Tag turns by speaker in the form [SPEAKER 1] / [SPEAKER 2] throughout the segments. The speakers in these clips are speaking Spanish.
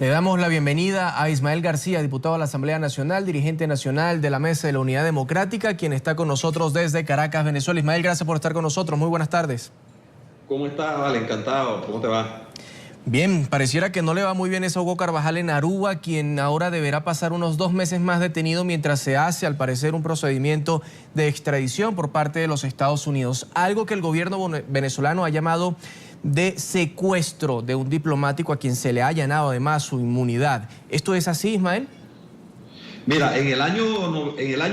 [SPEAKER 1] Le damos la bienvenida a Ismael García, diputado de la Asamblea Nacional, dirigente nacional de la Mesa de la Unidad Democrática, quien está con nosotros desde Caracas, Venezuela. Ismael, gracias por estar con nosotros. Muy buenas tardes.
[SPEAKER 2] ¿Cómo estás, Vale? Encantado. ¿Cómo te va?
[SPEAKER 1] Bien, pareciera que no le va muy bien a Hugo Carvajal en Aruba, quien ahora deberá pasar unos 2 meses más detenido mientras se hace, al parecer, un procedimiento de extradición por parte de los Estados Unidos. Algo que el gobierno venezolano ha llamado de secuestro de un diplomático a quien se le ha allanado además su inmunidad. ¿Esto es así, Ismael?
[SPEAKER 2] Mira, en el año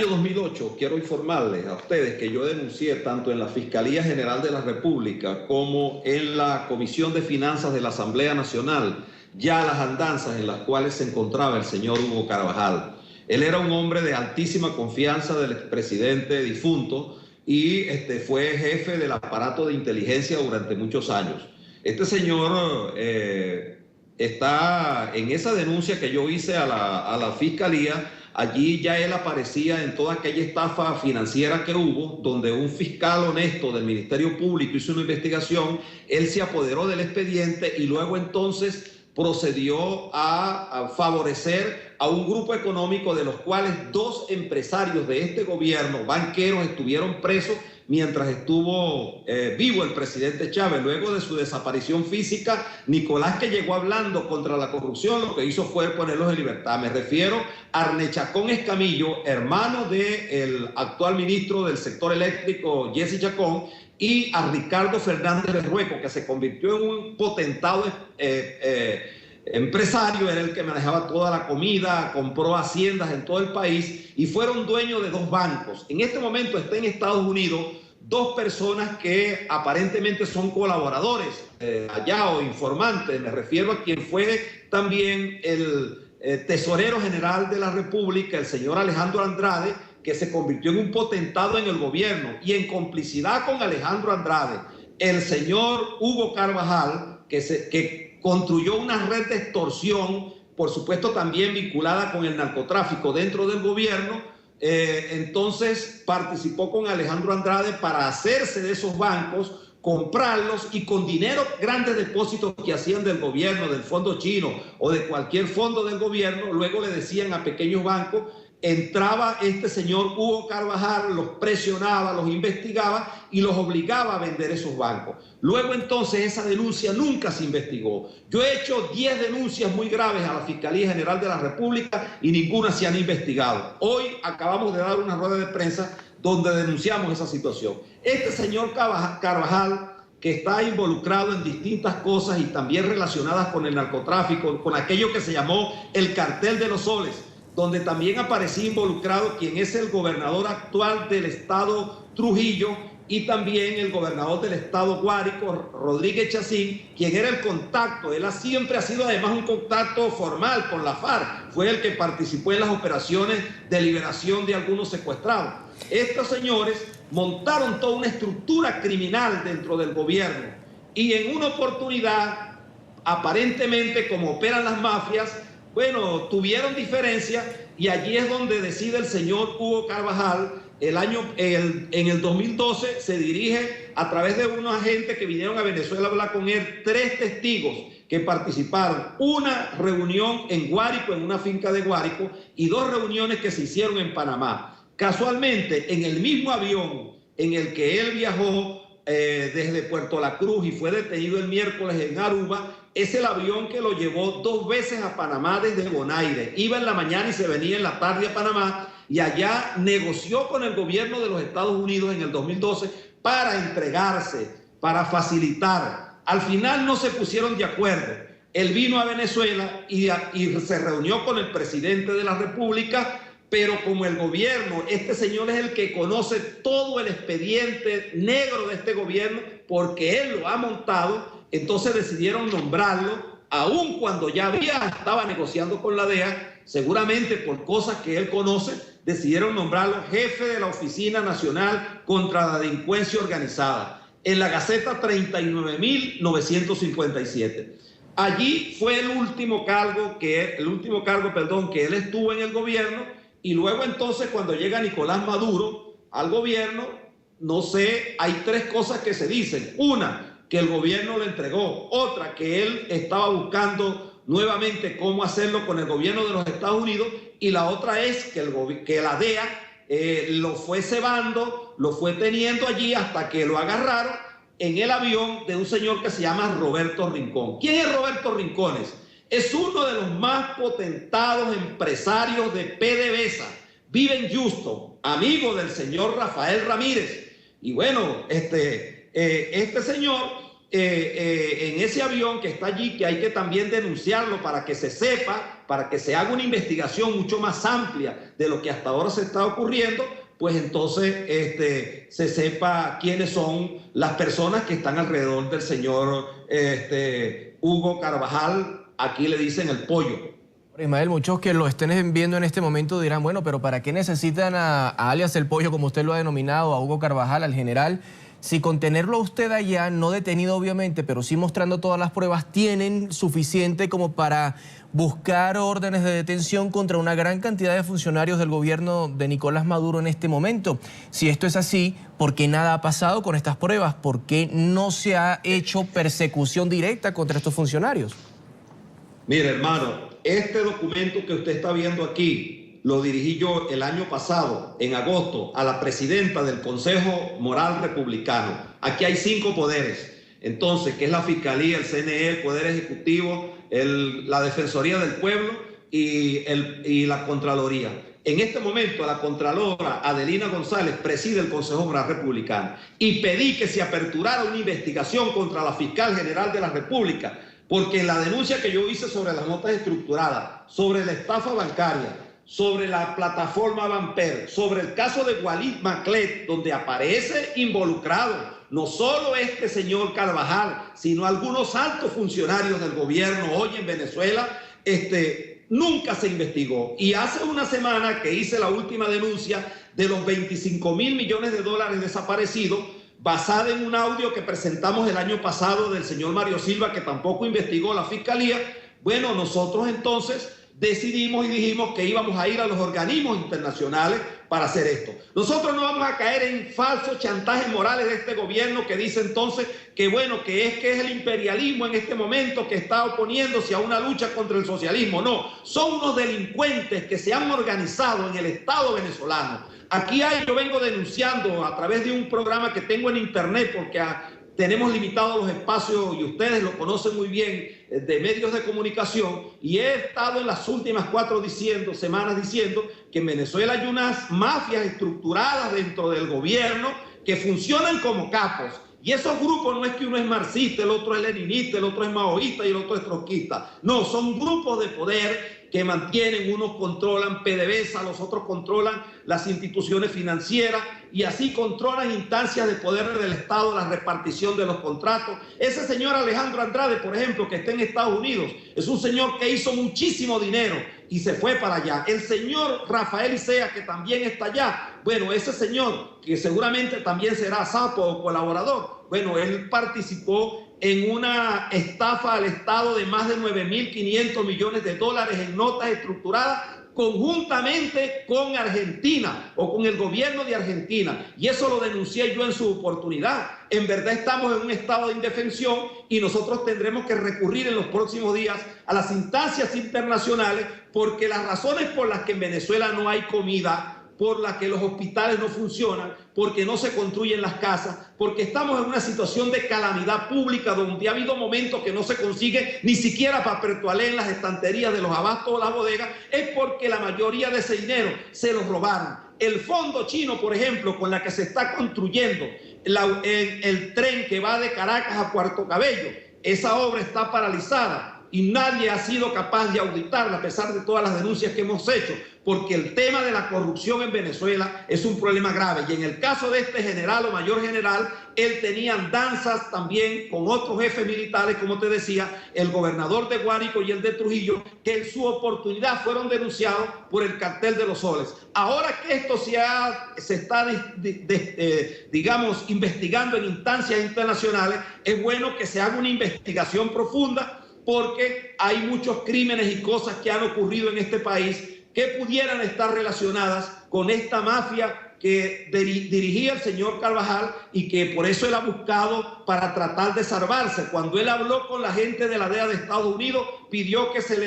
[SPEAKER 2] 2008, quiero informarles a ustedes que yo denuncié tanto en la Fiscalía General de la República como en la Comisión de Finanzas de la Asamblea Nacional ya las andanzas en las cuales se encontraba el señor Hugo Carvajal. Él era un hombre de altísima confianza del expresidente difunto y fue jefe del aparato de inteligencia durante muchos años. Este señor está en esa denuncia que yo hice a la Fiscalía. Allí ya él aparecía en toda aquella estafa financiera que hubo, donde un fiscal honesto del Ministerio Público hizo una investigación, él se apoderó del expediente y luego entonces procedió a favorecer a un grupo económico de los cuales 2 empresarios de este gobierno, banqueros, estuvieron presos mientras estuvo vivo el presidente Chávez. Luego de su desaparición física, Nicolás, que llegó hablando contra la corrupción, lo que hizo fue ponerlos en libertad. Me refiero a Arne Chacón Escamillo, hermano del actual ministro del sector eléctrico, Jesse Chacón, y a Ricardo Fernández Berrueco, que se convirtió en un potentado empresario. Era el que manejaba toda la comida, compró haciendas en todo el país y fueron dueños de 2 bancos. En este momento está en Estados Unidos 2 personas que aparentemente son colaboradores allá o informantes. Me refiero a quien fue también el tesorero general de la República, el señor Alejandro Andrade, que se convirtió en un potentado en el gobierno, y en complicidad con Alejandro Andrade, el señor Hugo Carvajal, que construyó una red de extorsión, por supuesto también vinculada con el narcotráfico dentro del gobierno. Entonces participó con Alejandro Andrade para hacerse de esos bancos, comprarlos, y con dinero, grandes depósitos que hacían del gobierno, del fondo chino o de cualquier fondo del gobierno, luego le decían a pequeños bancos. Entraba este señor Hugo Carvajal, los presionaba, los investigaba y los obligaba a vender esos bancos. Luego entonces esa denuncia nunca se investigó. Yo he hecho 10 denuncias muy graves a la Fiscalía General de la República y ninguna se han investigado. Hoy acabamos de dar una rueda de prensa donde denunciamos esa situación. Este señor Carvajal, que está involucrado en distintas cosas y también relacionadas con el narcotráfico, con aquello que se llamó el cartel de los soles, donde también aparecía involucrado quien es el gobernador actual del estado Trujillo y también el gobernador del estado Guárico, Rodríguez Chacín, quien era el contacto. Él siempre ha sido además un contacto formal con la FARC, fue el que participó en las operaciones de liberación de algunos secuestrados. Estos señores montaron toda una estructura criminal dentro del gobierno y en una oportunidad, aparentemente como operan las mafias, bueno, tuvieron diferencias y allí es donde decide el señor Hugo Carvajal. En el 2012 se dirige a través de unos agentes que vinieron a Venezuela a hablar con él, 3 testigos que participaron. Una reunión en Guárico, en una finca de Guárico, y 2 reuniones que se hicieron en Panamá. Casualmente, en el mismo avión en el que él viajó desde Puerto La Cruz y fue detenido el miércoles en Aruba, es el avión que lo llevó 2 veces a Panamá desde Bonaire. Iba en la mañana y se venía en la tarde a Panamá, y allá negoció con el gobierno de los Estados Unidos en el 2012 para entregarse, para facilitar. Al final no se pusieron de acuerdo. Él vino a Venezuela y se reunió con el presidente de la República, pero como el gobierno, este señor es el que conoce todo el expediente negro de este gobierno porque él lo ha montado, entonces decidieron nombrarlo, aun cuando ya estaba negociando con la DEA, seguramente por cosas que él conoce, decidieron nombrarlo jefe de la Oficina Nacional contra la Delincuencia Organizada, en la Gaceta 39.957. Allí fue el último cargo que él estuvo en el gobierno. Y luego entonces cuando llega Nicolás Maduro al gobierno, no sé, hay 3 cosas que se dicen. Una, que el gobierno le entregó. Otra, que él estaba buscando nuevamente cómo hacerlo con el gobierno de los Estados Unidos, y la otra es que la DEA lo fue cebando, lo fue teniendo allí hasta que lo agarraron en el avión de un señor que se llama Roberto Rincón. ¿Quién es Roberto Rincones? Es uno de los más potentados empresarios de PDVSA. Vive en Houston, amigo del señor Rafael Ramírez. Y bueno, este señor, en ese avión que está allí, que hay que también denunciarlo para que se sepa, para que se haga una investigación mucho más amplia de lo que hasta ahora se está ocurriendo, pues entonces se sepa quiénes son las personas que están alrededor del señor Hugo Carvajal. Aquí le dicen el pollo.
[SPEAKER 1] Ismael, muchos que lo estén viendo en este momento dirán, bueno, pero ¿para qué necesitan a alias el pollo, como usted lo ha denominado, a Hugo Carvajal, al general? Si con tenerlo a usted allá, no detenido obviamente, pero sí mostrando todas las pruebas, tienen suficiente como para buscar órdenes de detención contra una gran cantidad de funcionarios del gobierno de Nicolás Maduro en este momento. Si esto es así, ¿por qué nada ha pasado con estas pruebas? ¿Por qué no se ha hecho persecución directa contra estos funcionarios?
[SPEAKER 2] Mire, hermano, este documento que usted está viendo aquí lo dirigí yo el año pasado, en agosto, a la presidenta del Consejo Moral Republicano. Aquí hay 5 poderes, entonces, que es la Fiscalía, el CNE, el Poder Ejecutivo, la Defensoría del Pueblo y la Contraloría. En este momento, la Contralora Adelina González preside el Consejo Moral Republicano y pedí que se aperturara una investigación contra la Fiscal General de la República, porque la denuncia que yo hice sobre las notas estructuradas, sobre la estafa bancaria, sobre la plataforma Banper, sobre el caso de Walid Maclet, donde aparece involucrado no solo este señor Carvajal, sino algunos altos funcionarios del gobierno hoy en Venezuela, nunca se investigó. Y hace una semana que hice la última denuncia de los 25.000 millones de dólares desaparecidos, basada en un audio que presentamos el año pasado del señor Mario Silva, que tampoco investigó la Fiscalía. Bueno, nosotros entonces decidimos y dijimos que íbamos a ir a los organismos internacionales para hacer esto. Nosotros no vamos a caer en falsos chantajes morales de este gobierno que dice entonces que bueno, que es el imperialismo en este momento que está oponiéndose a una lucha contra el socialismo. No, son unos delincuentes que se han organizado en el Estado venezolano. Aquí yo vengo denunciando a través de un programa que tengo en internet, porque tenemos limitados los espacios y ustedes lo conocen muy bien, de medios de comunicación, y he estado en las últimas 4 semanas diciendo que en Venezuela hay unas mafias estructuradas dentro del gobierno que funcionan como capos. Y esos grupos no es que uno es marxista, el otro es leninista, el otro es maoísta y el otro es trotskista. No, son grupos de poder que mantienen, unos controlan PDVSA, los otros controlan las instituciones financieras y así controlan instancias de poder del Estado, la repartición de los contratos. Ese señor Alejandro Andrade, por ejemplo, que está en Estados Unidos, es un señor que hizo muchísimo dinero y se fue para allá. El señor Rafael Isea, que también está allá, bueno, ese señor, que seguramente también será sapo o colaborador, bueno, él participó en una estafa al Estado de más de 9.500 millones de dólares en notas estructuradas conjuntamente con Argentina o con el gobierno de Argentina. Y eso lo denuncié yo en su oportunidad. En verdad estamos en un estado de indefensión y nosotros tendremos que recurrir en los próximos días a las instancias internacionales, porque las razones por las que en Venezuela no hay comida, por la que los hospitales no funcionan, porque no se construyen las casas, porque estamos en una situación de calamidad pública donde ha habido momentos que no se consigue ni siquiera papel toalé en las estanterías de los abastos o las bodegas, es porque la mayoría de ese dinero se lo robaron. El fondo chino, por ejemplo, con la que se está construyendo el tren que va de Caracas a Puerto Cabello, esa obra está paralizada y nadie ha sido capaz de auditarla a pesar de todas las denuncias que hemos hecho, porque el tema de la corrupción en Venezuela es un problema grave. Y en el caso de este general o mayor general, él tenía andanzas también con otros jefes militares, como te decía, el gobernador de Guárico y el de Trujillo, que en su oportunidad fueron denunciados por el cartel de los soles. Ahora que esto se está, digamos, investigando en instancias internacionales, es bueno que se haga una investigación profunda, porque hay muchos crímenes y cosas que han ocurrido en este país que pudieran estar relacionadas con esta mafia que dirigía el señor Carvajal y que por eso él ha buscado para tratar de salvarse. Cuando él habló con la gente de la DEA de Estados Unidos, pidió que se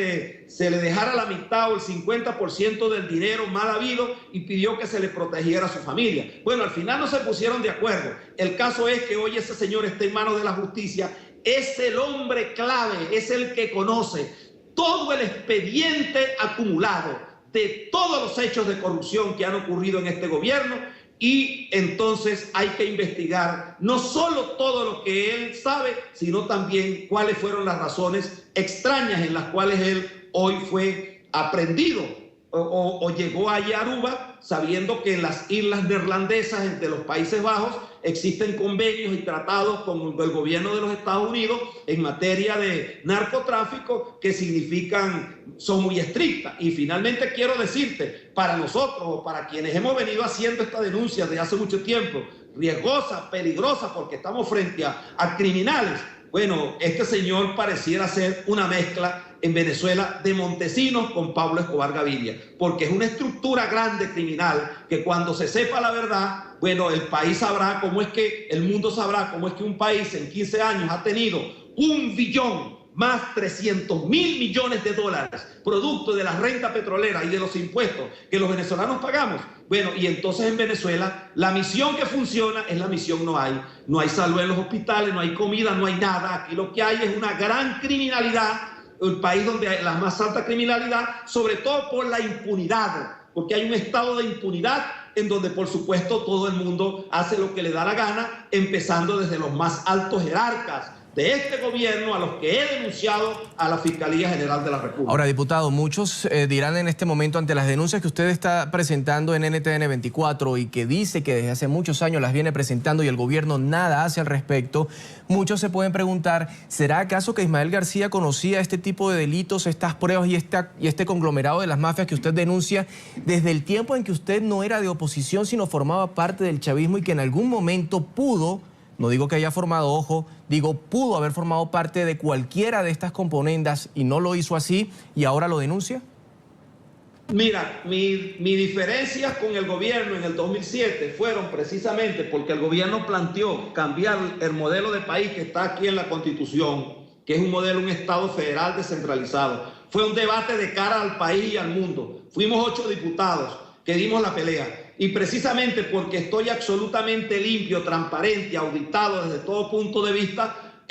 [SPEAKER 2] le dejara la mitad o el 50% del dinero mal habido y pidió que se le protegiera a su familia. Bueno, al final no se pusieron de acuerdo. El caso es que hoy ese señor está en manos de la justicia. Es el hombre clave, es el que conoce todo el expediente acumulado de todos los hechos de corrupción que han ocurrido en este gobierno, y entonces hay que investigar no solo todo lo que él sabe, sino también cuáles fueron las razones extrañas en las cuales él hoy fue aprehendido o llegó allá a Aruba, sabiendo que en las islas neerlandesas, entre los Países Bajos, existen convenios y tratados con el gobierno de los Estados Unidos en materia de narcotráfico que son muy estrictas. Y finalmente quiero decirte, para nosotros, para quienes hemos venido haciendo esta denuncia desde hace mucho tiempo, riesgosa, peligrosa, porque estamos frente a criminales. Bueno, este señor pareciera ser una mezcla en Venezuela de Montesinos con Pablo Escobar Gaviria, porque es una estructura grande criminal que cuando se sepa la verdad, bueno, el país sabrá cómo es que, el mundo sabrá cómo es que un país en 15 años ha tenido 1 billón más 300.000 millones de dólares, producto de la renta petrolera y de los impuestos que los venezolanos pagamos. Bueno, y entonces en Venezuela la misión que funciona es la misión no hay salud en los hospitales, no hay comida, no hay nada. Aquí lo que hay es una gran criminalidad, el país donde hay la más alta criminalidad, sobre todo por la impunidad, porque hay un estado de impunidad en donde por supuesto todo el mundo hace lo que le da la gana, empezando desde los más altos jerarcas de este gobierno, a los que he denunciado a la Fiscalía General de la República.
[SPEAKER 1] Ahora, diputado, muchos dirán en este momento, ante las denuncias que usted está presentando en NTN 24 y que dice que desde hace muchos años las viene presentando y el gobierno nada hace al respecto, muchos se pueden preguntar, ¿será acaso que Ismael García conocía este tipo de delitos, estas pruebas y este conglomerado de las mafias que usted denuncia desde el tiempo en que usted no era de oposición, sino formaba parte del chavismo y que en algún momento pudo, no digo que haya formado, ojo, digo, pudo haber formado parte de cualquiera de estas componendas y no lo hizo así y ahora lo denuncia?
[SPEAKER 2] Mira, mi diferencia con el gobierno en el 2007 fueron precisamente porque el gobierno planteó cambiar el modelo de país que está aquí en la Constitución, que es un modelo, un Estado federal descentralizado. Fue un debate de cara al país y al mundo. Fuimos 8 diputados que dimos la pelea. Y precisamente porque estoy absolutamente limpio, transparente, auditado desde todo punto de vista,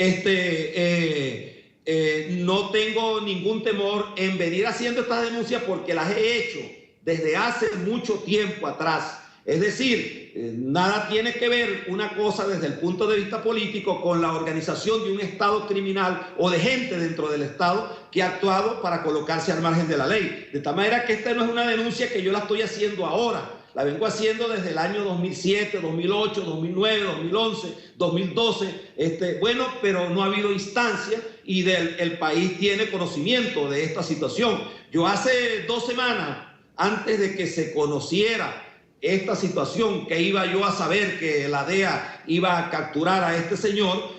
[SPEAKER 2] no tengo ningún temor en venir haciendo estas denuncias porque las he hecho desde hace mucho tiempo atrás. Es decir, nada tiene que ver una cosa desde el punto de vista político con la organización de un Estado criminal o de gente dentro del Estado que ha actuado para colocarse al margen de la ley. De tal manera que esta no es una denuncia que yo la estoy haciendo ahora. La vengo haciendo desde el año 2007, 2008, 2009, 2011, 2012. Bueno, pero no ha habido instancia y el país tiene conocimiento de esta situación. Yo hace 2 semanas, antes de que se conociera esta situación, que iba yo a saber que la DEA iba a capturar a este señor,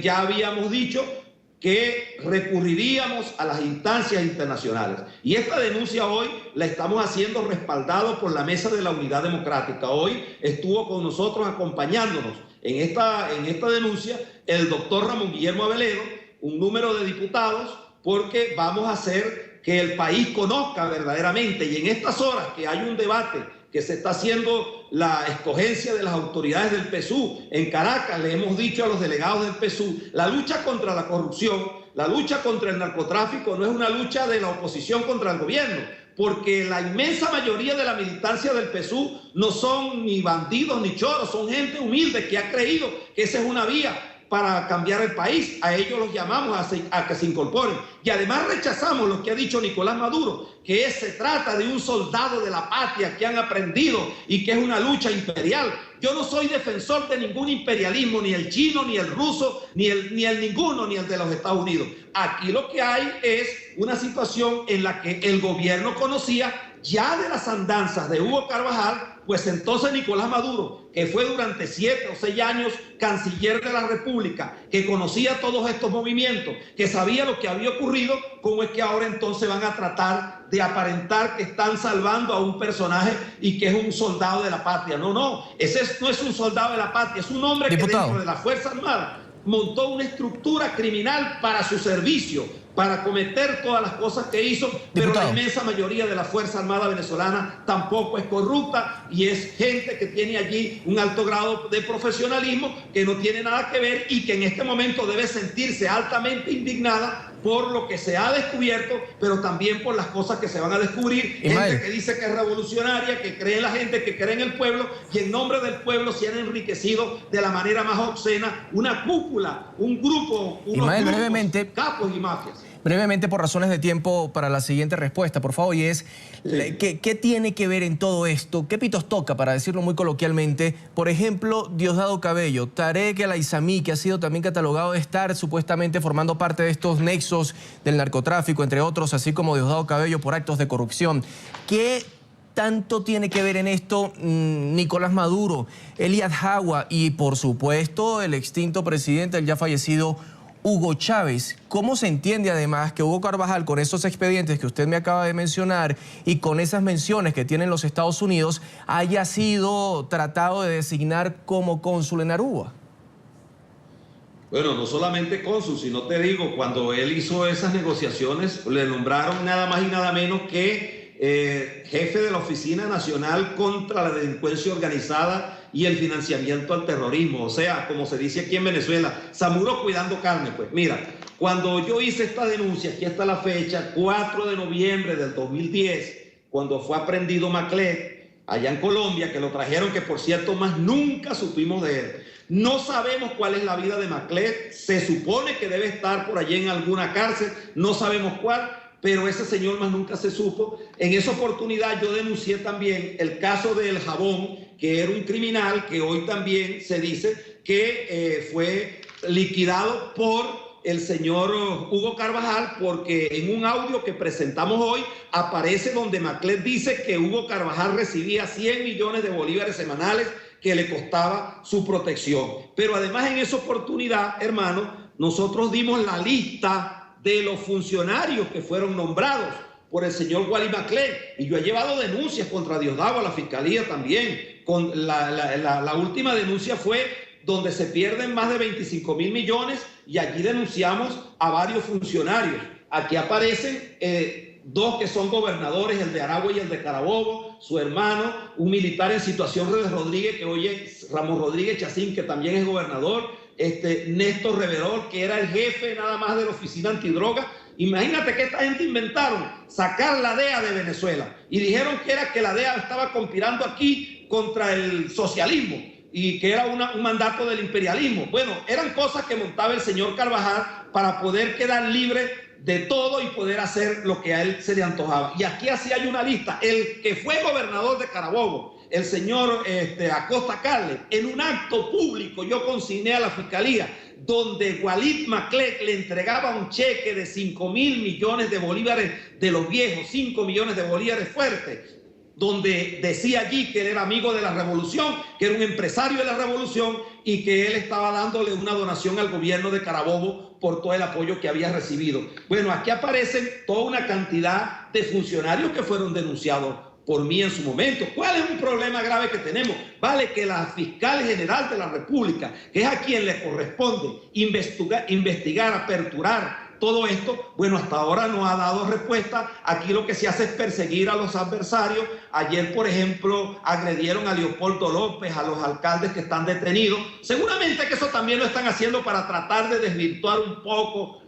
[SPEAKER 2] ya habíamos dicho que recurriríamos a las instancias internacionales. Y esta denuncia hoy la estamos haciendo respaldado por la Mesa de la Unidad Democrática. Hoy estuvo con nosotros acompañándonos en esta denuncia el doctor Ramón Guillermo Aveledo, un número de diputados, porque vamos a hacer que el país conozca verdaderamente, y en estas horas que hay un debate que se está haciendo la escogencia de las autoridades del PSUV en Caracas, le hemos dicho a los delegados del PSUV, la lucha contra la corrupción, la lucha contra el narcotráfico no es una lucha de la oposición contra el gobierno, porque la inmensa mayoría de la militancia del PSUV no son ni bandidos ni choros, son gente humilde que ha creído que esa es una vía para cambiar el país. A ellos los llamamos a que se incorporen. Y además rechazamos lo que ha dicho Nicolás Maduro, que se trata de un soldado de la patria que han aprendido y que es una lucha imperial. Yo no soy defensor de ningún imperialismo, ni el chino, ni el ruso, ni el ninguno, ni el de los Estados Unidos. Aquí lo que hay es una situación en la que el gobierno conocía ya de las andanzas de Hugo Carvajal, pues entonces Nicolás Maduro, que fue durante 7 o 6 años canciller de la República, que conocía todos estos movimientos, que sabía lo que había ocurrido, ¿cómo es que ahora entonces van a tratar de aparentar que están salvando a un personaje y que es un soldado de la patria? No, no, ese no es un soldado de la patria, es un hombre que dentro de la Fuerza Armada montó una estructura criminal para su servicio, para cometer todas las cosas que hizo, pero la inmensa mayoría de la Fuerza Armada venezolana tampoco es corrupta y es gente que tiene allí un alto grado de profesionalismo, que no tiene nada que ver y que en este momento debe sentirse altamente indignada por lo que se ha descubierto, pero también por las cosas que se van a descubrir. Gente que dice que es revolucionaria, que cree en la gente, que cree en el pueblo, y en nombre del pueblo se han enriquecido de la manera más obscena una cúpula, un grupo, unos grupos, capos y mafias.
[SPEAKER 1] Brevemente, por razones de tiempo, para la siguiente respuesta, por favor, y es, ¿qué tiene que ver en todo esto? ¿Qué pitos toca, para decirlo muy coloquialmente? Por ejemplo, Diosdado Cabello, Tarek El Aizami, que ha sido también catalogado de estar supuestamente formando parte de estos nexos del narcotráfico, entre otros, así como Diosdado Cabello por actos de corrupción. ¿Qué tanto tiene que ver en esto Nicolás Maduro, Eliad Jagua y, por supuesto, el extinto presidente, el ya fallecido Hugo Chávez? ¿Cómo se entiende además que Hugo Carvajal, con esos expedientes que usted me acaba de mencionar y con esas menciones que tienen los Estados Unidos, haya sido tratado de designar como cónsul en Aruba?
[SPEAKER 2] Bueno, no solamente cónsul, sino te digo, cuando él hizo esas negociaciones, le nombraron nada más y nada menos que jefe de la Oficina Nacional contra la Delincuencia Organizada y el Financiamiento al Terrorismo. O sea, como se dice aquí en Venezuela, Zamuro cuidando carne. Pues mira, cuando yo hice esta denuncia, aquí está la fecha, 4 de noviembre del 2010, cuando fue aprendido Maclet, allá en Colombia, que lo trajeron, que por cierto más nunca supimos de él. No sabemos cuál es la vida de Maclet, se supone que debe estar por allí en alguna cárcel, no sabemos cuál, pero ese señor más nunca se supo. En esa oportunidad yo denuncié también el caso del Jabón, que era un criminal que hoy también se dice que fue liquidado por el señor Hugo Carvajal, porque en un audio que presentamos hoy aparece donde Maclet dice que Hugo Carvajal recibía 100 millones de bolívares semanales que le costaba su protección. Pero además en esa oportunidad, hermano, nosotros dimos la lista de los funcionarios que fueron nombrados por el señor Wally Maclet, y yo he llevado denuncias contra Diosdado a la Fiscalía también. La última denuncia fue donde se pierden más de 25.000 millones y allí denunciamos a varios funcionarios. Aquí aparecen dos que son gobernadores, el de Aragua y el de Carabobo, su hermano, un militar en situación de Rodríguez, que hoy es Ramón Rodríguez Chacín, que también es gobernador, Néstor Reverol, que era el jefe nada más de la Oficina Antidroga. Imagínate que esta gente inventaron sacar la DEA de Venezuela y dijeron que era que la DEA estaba conspirando aquí contra el socialismo y que era un mandato del imperialismo. Bueno, eran cosas que montaba el señor Carvajal para poder quedar libre de todo y poder hacer lo que a él se le antojaba. Y aquí así hay una lista. El que fue gobernador de Carabobo, el señor Acosta Carles, en un acto público yo consigné a la Fiscalía donde Walid Maclet le entregaba un cheque de 5.000 millones de bolívares de los viejos, 5 millones de bolívares fuertes, donde decía allí que él era amigo de la revolución, que era un empresario de la revolución y que él estaba dándole una donación al gobierno de Carabobo por todo el apoyo que había recibido. Bueno, aquí aparecen toda una cantidad de funcionarios que fueron denunciados por mí en su momento. ¿Cuál es un problema grave que tenemos? Vale que la fiscal general de la República, que es a quien le corresponde investigar, aperturar todo esto, bueno, hasta ahora no ha dado respuesta. Aquí lo que se hace es perseguir a los adversarios. Ayer, por ejemplo, agredieron a Leopoldo López, a los alcaldes que están detenidos. Seguramente que eso también lo están haciendo para tratar de desvirtuar un poco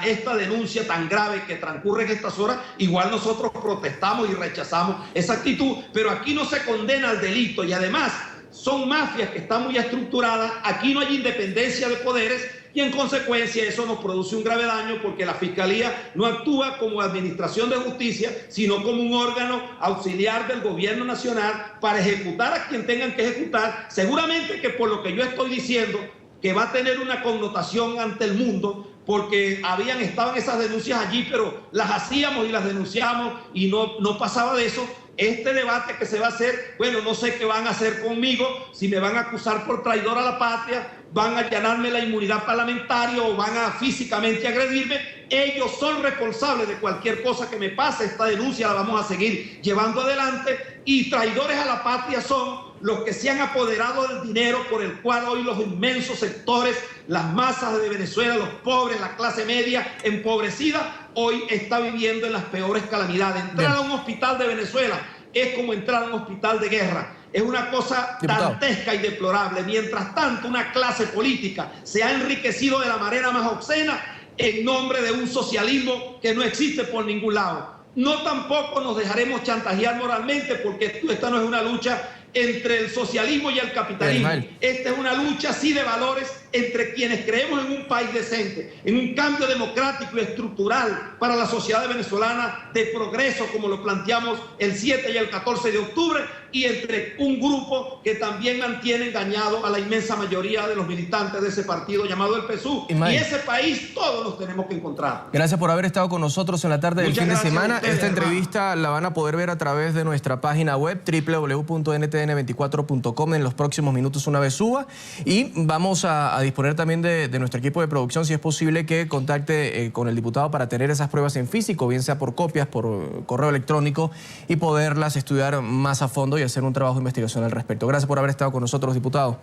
[SPEAKER 2] esta denuncia tan grave que transcurre en estas horas. Igual nosotros protestamos y rechazamos esa actitud, pero aquí no se condena al delito y además son mafias que están muy estructuradas. Aquí no hay independencia de poderes y en consecuencia eso nos produce un grave daño porque la Fiscalía no actúa como administración de justicia, sino como un órgano auxiliar del gobierno nacional para ejecutar a quien tengan que ejecutar. Seguramente que por lo que yo estoy diciendo, que va a tener una connotación ante el mundo, porque estaban esas denuncias allí, pero las hacíamos y las denunciamos y no pasaba de eso. Este debate que se va a hacer, bueno, no sé qué van a hacer conmigo, si me van a acusar por traidor a la patria, van a allanarme la inmunidad parlamentaria o van a físicamente agredirme. Ellos son responsables de cualquier cosa que me pase. Esta denuncia la vamos a seguir llevando adelante, y traidores a la patria son los que se han apoderado del dinero por el cual hoy los inmensos sectores, las masas de Venezuela, los pobres, la clase media empobrecida, hoy está viviendo en las peores calamidades. Entrar a un hospital de Venezuela es como entrar a un hospital de guerra. Es una cosa dantesca y deplorable. Mientras tanto, una clase política se ha enriquecido de la manera más obscena en nombre de un socialismo que no existe por ningún lado. No tampoco nos dejaremos chantajear moralmente, porque esta no es una lucha entre el socialismo y el capitalismo. Esta es una lucha, sí, de valores entre quienes creemos en un país decente, en un cambio democrático y estructural para la sociedad venezolana de progreso, como lo planteamos el 7 y el 14 de octubre, y entre un grupo que también mantiene engañado a la inmensa mayoría de los militantes de ese partido llamado el PSUV. Y ese país todos nos tenemos que encontrar.
[SPEAKER 1] Gracias por haber estado con nosotros en la tarde del fin de semana. Esta entrevista la van a poder ver a través de nuestra página web www.ntn24.com en los próximos minutos una vez suba, y vamos a disponer también de nuestro equipo de producción, si es posible, que contacte con el diputado para tener esas pruebas en físico, bien sea por copias, por correo electrónico, y poderlas estudiar más a fondo y hacer un trabajo de investigación al respecto. Gracias por haber estado con nosotros, diputado.